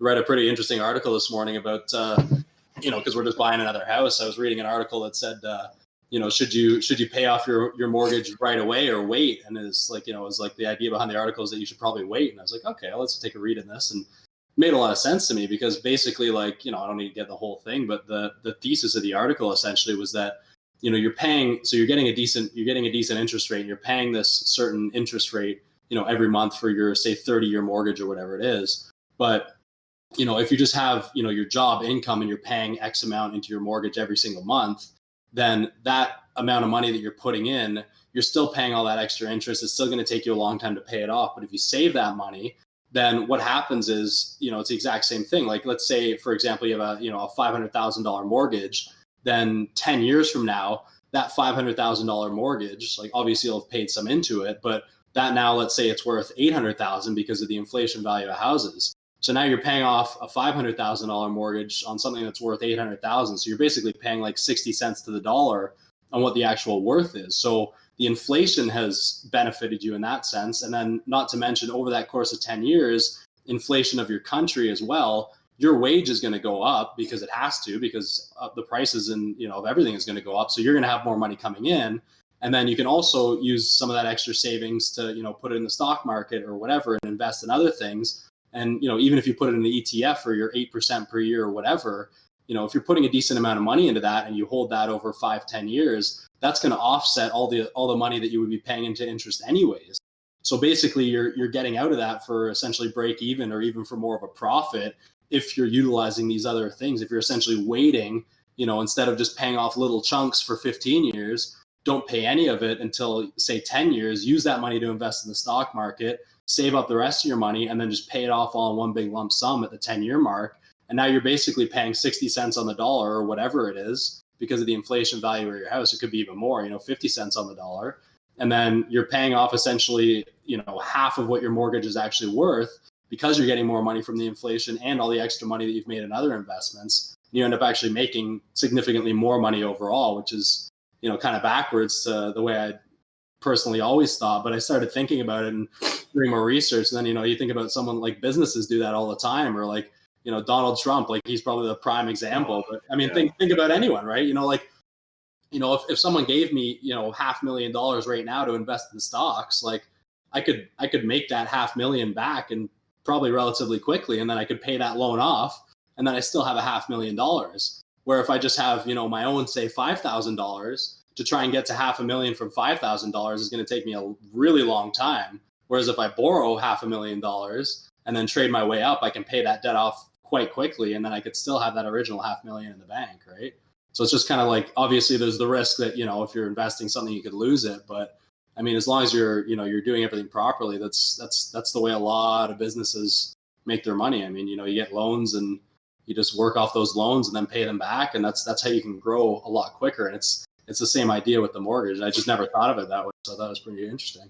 read a pretty interesting article this morning about, because we're just buying another house. I was reading an article that said, should you pay off your mortgage right away or wait? And it's like, it was like the idea behind the article is that you should probably wait. And I was like, okay, let's take a read in this. And it made a lot of sense to me because basically, I don't need to get the whole thing, but the thesis of the article essentially was that, you're paying, so you're getting a decent interest rate, and you're paying this certain interest rate, every month for your, say, 30-year mortgage or whatever it is. But if you just have, your job income and you're paying X amount into your mortgage every single month, then that amount of money that you're putting in, you're still paying all that extra interest. It's still going to take you a long time to pay it off. But if you save that money, then what happens is, it's the exact same thing. Like, let's say, for example, you have a $500,000 mortgage, then 10 years from now, that $500,000 mortgage, like obviously you'll have paid some into it, but that now, let's say it's worth $800,000 because of the inflation value of houses. So now you're paying off a $500,000 mortgage on something that's worth $800,000. So you're basically paying like 60 cents to the dollar on what the actual worth is. So the inflation has benefited you in that sense. And then not to mention over that course of 10 years, inflation of your country as well, your wage is going to go up because it has to, because the prices and, of everything is going to go up. So you're going to have more money coming in. And then you can also use some of that extra savings to, put it in the stock market or whatever and invest in other things. And, even if you put it in the ETF or your 8% per year or whatever, if you're putting a decent amount of money into that and you hold that over 5-10 years, that's going to offset all the money that you would be paying into interest anyways. So basically you're getting out of that for essentially break even or even for more of a profit if you're utilizing these other things. If you're essentially waiting, instead of just paying off little chunks for 15 years, don't pay any of it until, say, 10 years, use that money to invest in the stock market, save up the rest of your money, and then just pay it off all in one big lump sum at the 10-year mark. And now you're basically paying 60 cents on the dollar or whatever it is because of the inflation value of your house. It could be even more, 50 cents on the dollar. And then you're paying off essentially, half of what your mortgage is actually worth because you're getting more money from the inflation and all the extra money that you've made in other investments. You end up actually making significantly more money overall, which is, kind of backwards to the way I personally always thought. But I started thinking about it and doing more research. And then, you think about someone like businesses do that all the time, or like, Donald Trump, like he's probably the prime example. But I mean, yeah. think about anyone, right? If someone gave me, $500,000 right now to invest in stocks, like I could make that $500,000 back and probably relatively quickly. And then I could pay that loan off. And then I still have $500,000. Where if I just have, my own, say, $5,000 to try and get to $500,000 from $5,000 is going to take me a really long time. Whereas if I borrow $500,000 and then trade my way up, I can pay that debt off quite quickly. And then I could still have that original $500,000 in the bank, right? So it's just kind of like, obviously there's the risk that, if you're investing something, you could lose it. But I mean, as long as you're doing everything properly, that's the way a lot of businesses make their money. I mean, you get loans and you just work off those loans and then pay them back. And that's how you can grow a lot quicker. And it's the same idea with the mortgage. I just never thought of it that way. So that was pretty interesting.